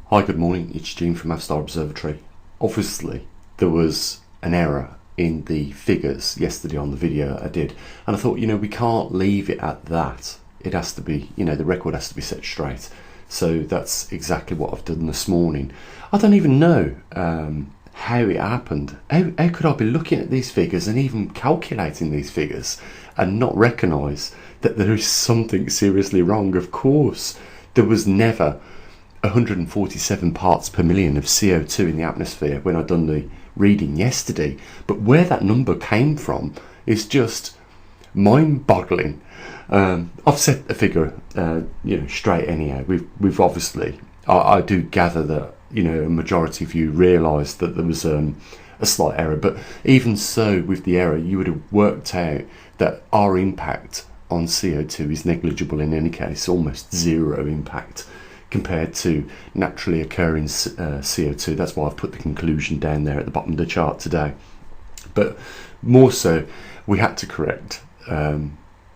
Hi, good morning. It's Gene from maverickstar Observatory. Obviously, there was an error in the figures yesterday on the video I did, and I thought, we can't leave it at that. It has to be, the record has to be set straight. So that's exactly what I've done this morning. I don't even know how it happened. How could I be looking at these figures and even calculating these figures and not recognise that there is something seriously wrong? Of course, there was never 147 parts per million of CO2 in the atmosphere when I done the reading yesterday, but where that number came from is just mind-boggling. I've set the figure straight anyhow. We've obviously, I do gather that a majority of you realised that there was a slight error, but even so, with the error, you would have worked out that our impact on CO2 is negligible in any case, almost zero impact compared to naturally occurring CO2. That's why I've put the conclusion down there at the bottom of the chart today. But more so, we had to correct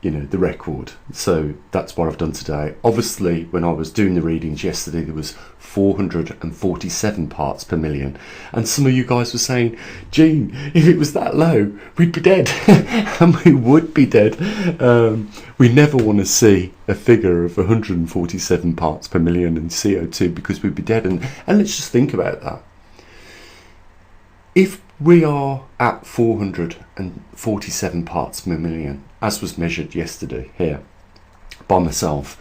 the record. So that's what I've done today. Obviously, when I was doing the readings yesterday, there was 447 parts per million. And some of you guys were saying, Gene, if it was that low, we'd be dead. And we would be dead. We never want to see a figure of 147 parts per million in CO2 because we'd be dead. And let's just think about that. If we are at 447 parts per million, as was measured yesterday here by myself,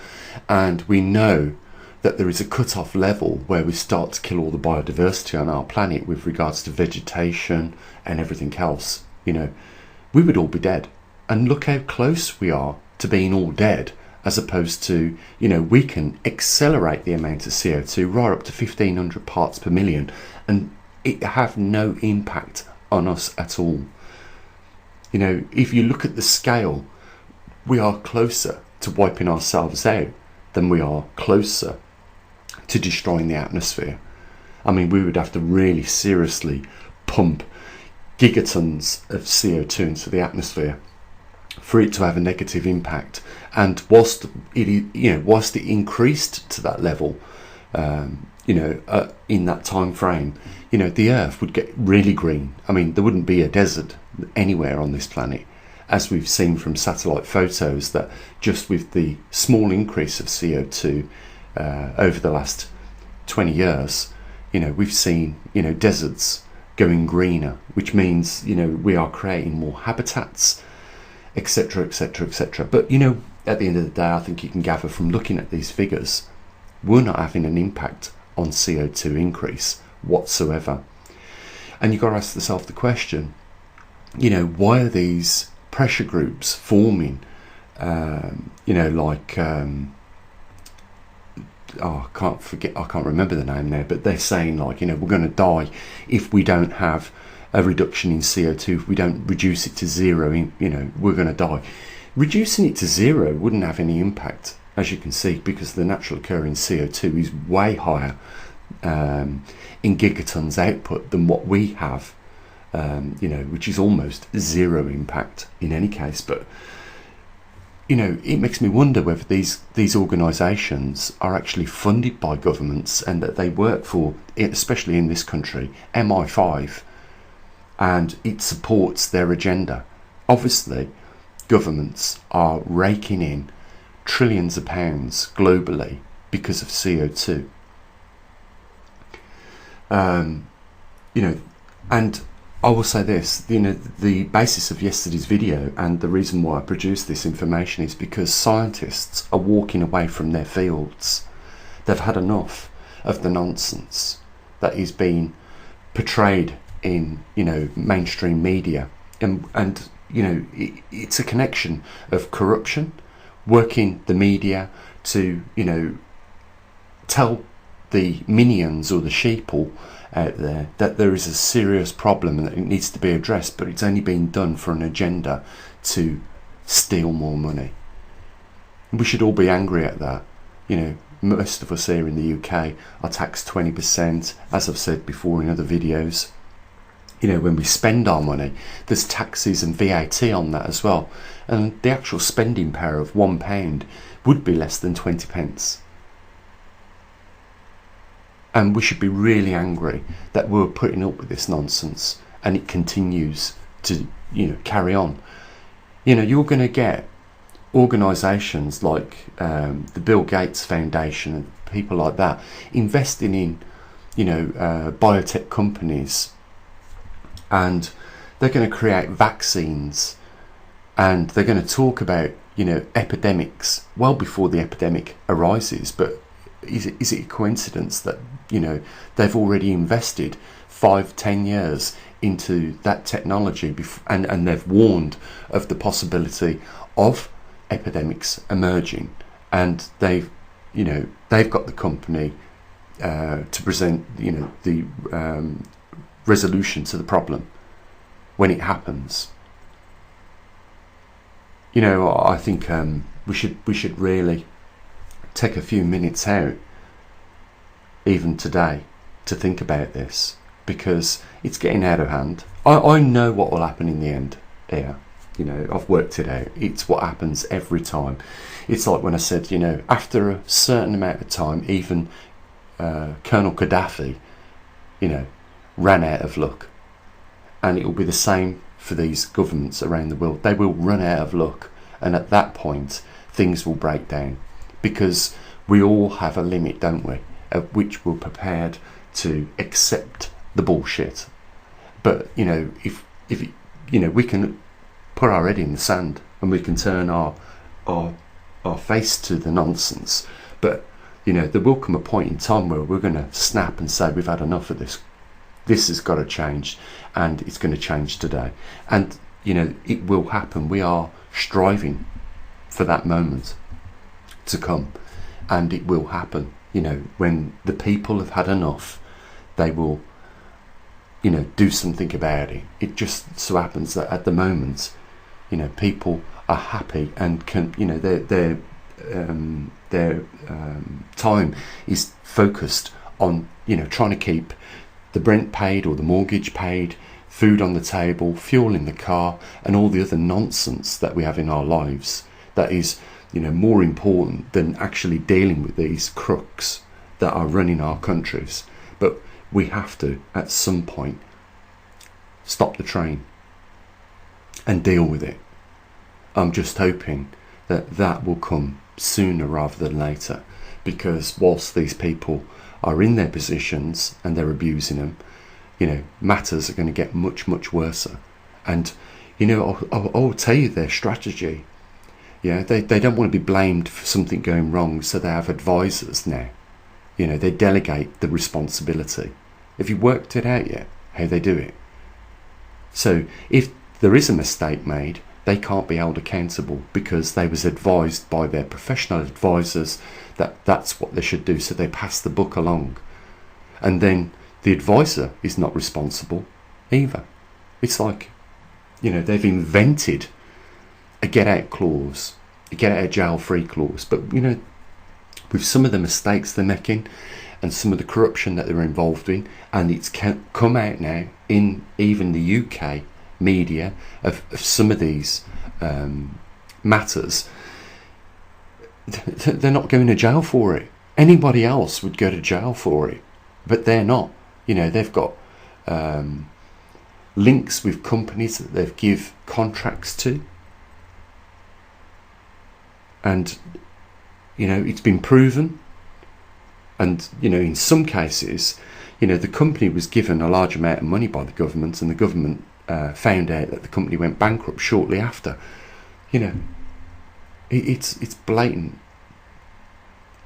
and we know that there is a cut-off level where we start to kill all the biodiversity on our planet with regards to vegetation and everything else, we would all be dead. And look how close we are to being all dead, as opposed to, we can accelerate the amount of CO2 right up to 1500 parts per million and it have no impact on us at all. If you look at the scale, we are closer to wiping ourselves out than we are closer to destroying the atmosphere. I mean, we would have to really seriously pump gigatons of CO2 into the atmosphere for it to have a negative impact. And whilst it increased to that level, in that time frame, the Earth would get really green. I mean, there wouldn't be a desert anywhere on this planet, as we've seen from satellite photos, that just with the small increase of CO2 over the last 20 years, we've seen, deserts going greener, which means, we are creating more habitats, etc., etc., etc. But, at the end of the day, I think you can gather from looking at these figures, we're not having an impact on CO2 increase whatsoever. And you've got to ask yourself the question, why are these pressure groups forming? I can't remember the name now, but they're saying we're going to die if we don't have a reduction in CO2, if we don't reduce it to zero, we're going to die. Reducing it to zero wouldn't have any impact, as you can see, because the natural occurring CO2 is way higher in gigatons output than what we have, which is almost zero impact in any case. But it makes me wonder whether these organisations are actually funded by governments and that they work for, especially in this country, MI5, and it supports their agenda. Obviously, governments are raking in trillions of pounds globally because of CO2. And I will say this, the basis of yesterday's video and the reason why I produced this information is because scientists are walking away from their fields. They've had enough of the nonsense that is being portrayed in, mainstream media. And it's a connection of corruption, working the media to, tell the minions or the sheeple out there that there is a serious problem and that it needs to be addressed, but it's only being done for an agenda to steal more money. We should all be angry at that. Most of us here in the UK are taxed 20%, as I've said before in other videos. When we spend our money, there's taxes and VAT on that as well, and the actual spending power of £1 would be less than 20 pence. And we should be really angry that we're putting up with this nonsense and it continues to, carry on. You're going to get organisations like the Bill Gates Foundation and people like that investing in, biotech companies, and they're going to create vaccines, and they're going to talk about, epidemics well before the epidemic arises. But is it a coincidence that, they've already invested 5-10 years into that technology and they've warned of the possibility of epidemics emerging, and they've got the company to present the resolution to the problem when it happens. I think we should really take a few minutes out, even today, to think about this, because it's getting out of hand. I know what will happen in the end here. I've worked it out. It's what happens every time. It's like when I said, after a certain amount of time, even Colonel Gaddafi, ran out of luck. And it will be the same for these governments around the world. They will run out of luck. And at that point, things will break down. Because we all have a limit, don't we? At which we're prepared to accept the bullshit. But, if we can put our head in the sand and we can turn our face to the nonsense. But, there will come a point in time where we're going to snap and say, we've had enough of this. This has got to change, and it's going to change today. And, it will happen. We are striving for that moment to come, and it will happen. When the people have had enough, they will, do something about it. It just so happens that at the moment, people are happy and can, their time is focused on, trying to keep the rent paid or the mortgage paid, food on the table, fuel in the car, and all the other nonsense that we have in our lives that is, more important than actually dealing with these crooks that are running our countries. But we have to, at some point, stop the train and deal with it. I'm just hoping that will come sooner rather than later, because whilst these people are in their positions and they're abusing them, matters are going to get much, much worse. And, I'll tell you their strategy. They don't want to be blamed for something going wrong, so they have advisors now. They delegate the responsibility. Have you worked it out yet, how they do it? So if there is a mistake made, they can't be held accountable because they was advised by their professional advisors that that's what they should do, so they pass the book along. And then the advisor is not responsible either. It's like, they've invented a get-out clause, a get-out-of-jail-free clause. But, with some of the mistakes they're making and some of the corruption that they're involved in, and it's come out now in even the UK media of some of these matters, they're not going to jail for it. Anybody else would go to jail for it, but they're not. They've got links with companies that they've give contracts to, and it's been proven. And in some cases, the company was given a large amount of money by the government, and the government found out that the company went bankrupt shortly after. It's blatant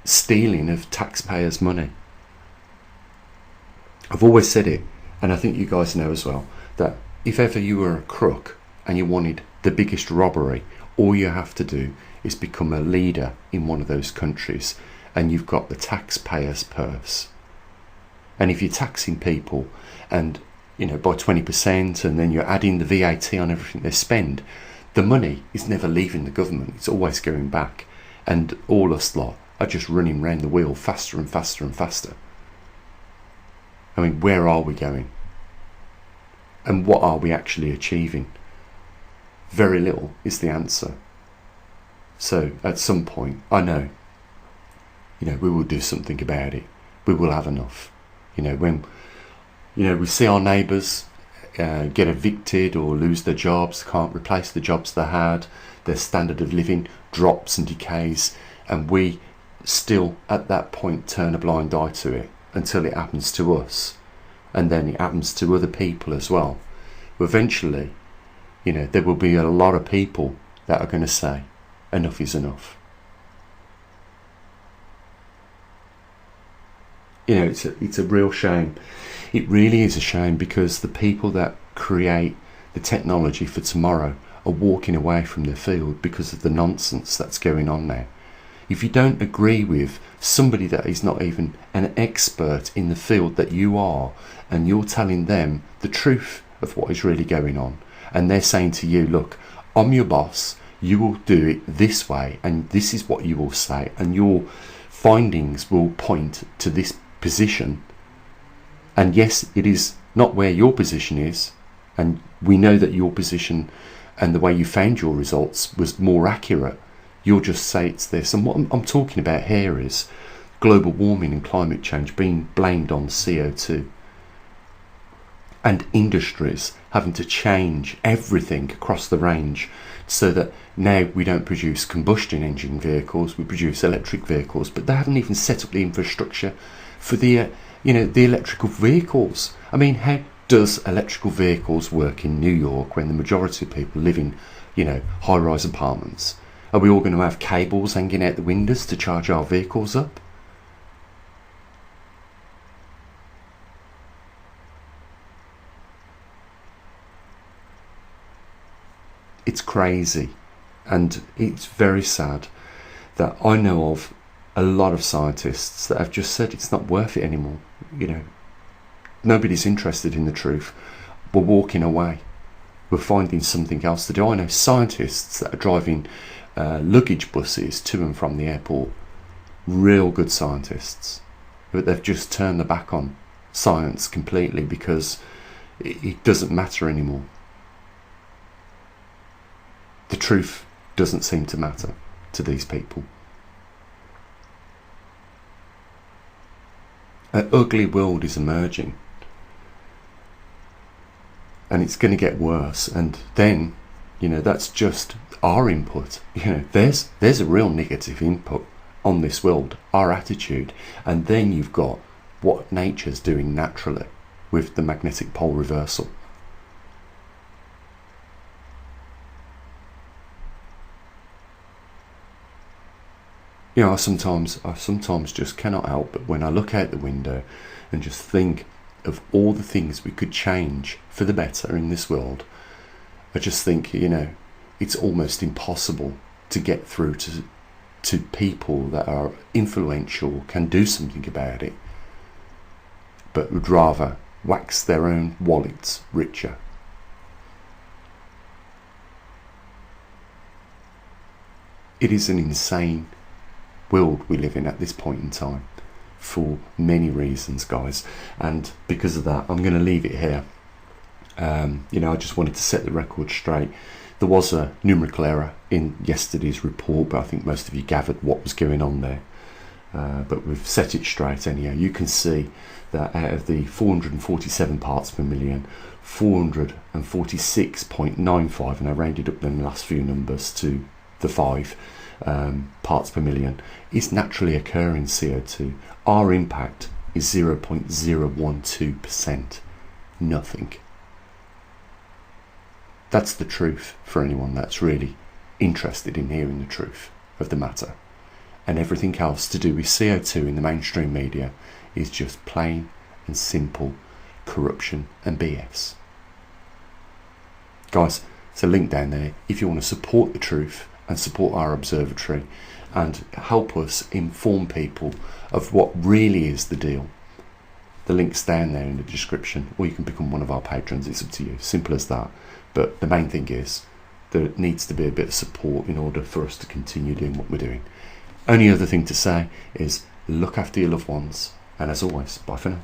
stealing of taxpayers' money. I've always said it, and I think you guys know as well, that if ever you were a crook and you wanted the biggest robbery, all you have to do is become a leader in one of those countries, and you've got the taxpayer's purse. And if you're taxing people and by 20%, and then you're adding the VAT on everything they spend, the money is never leaving the government. It's always going back, and all us lot are just running round the wheel faster and faster and faster. I mean, where are we going? And what are we actually achieving? Very little is the answer. So at some point, I know, we will do something about it. We will have enough. When we see our neighbours get evicted or lose their jobs, can't replace the jobs they had, their standard of living drops and decays, and we still at that point turn a blind eye to it until it happens to us, and then it happens to other people as well. Eventually, there will be a lot of people that are going to say enough is enough. It's a real shame. It really is a shame, because the people that create the technology for tomorrow are walking away from the field because of the nonsense that's going on now. If you don't agree with somebody that is not even an expert in the field that you are, and you're telling them the truth of what is really going on, and they're saying to you, look, I'm your boss, you will do it this way, and this is what you will say, and your findings will point to this position, and yes, it is not where your position is, and we know that your position and the way you found your results was more accurate. You'll just say it's this. And what I'm talking about here is global warming and climate change being blamed on CO2, and industries having to change everything across the range so that now we don't produce combustion engine vehicles, we produce electric vehicles, but they haven't even set up the infrastructure for the electrical vehicles. I mean, how does electrical vehicles work in New York when the majority of people live in, high-rise apartments? Are we all going to have cables hanging out the windows to charge our vehicles up? It's crazy, and it's very sad that I know of a lot of scientists that have just said it's not worth it anymore. Nobody's interested in the truth. We're walking away. We're finding something else to do. I know scientists that are driving luggage buses to and from the airport. Real good scientists. But they've just turned their back on science completely because it doesn't matter anymore. The truth doesn't seem to matter to these people. An ugly world is emerging, and it's going to get worse. And then, that's just our input. There's a real negative input on this world, our attitude, and then you've got what nature's doing naturally with the magnetic pole reversal. I sometimes just cannot help but when I look out the window and just think of all the things we could change for the better in this world, I just think, it's almost impossible to get through to people that are influential, can do something about it, but would rather wax their own wallets richer. It is an insane world we live in at this point in time, for many reasons, guys, and because of that I'm going to leave it here. I just wanted to set the record straight. There was a numerical error in yesterday's report, but I think most of you gathered what was going on there, but we've set it straight anyhow. You can see that out of the 447 parts per million, 446.95, and I rounded up them last few numbers to the 5 parts per million, is naturally occurring CO2. Our impact is 0.012%. Nothing. That's the truth for anyone that's really interested in hearing the truth of the matter. And everything else to do with CO2 in the mainstream media is just plain and simple corruption and BS. Guys, there's a link down there if you want to support the truth and support our observatory and help us inform people of what really is the deal. The link's down there in the description, or you can become one of our patrons. It's up to you, simple as that. But the main thing is there needs to be a bit of support in order for us to continue doing what we're doing. Only other thing to say is look after your loved ones, and as always, bye for now.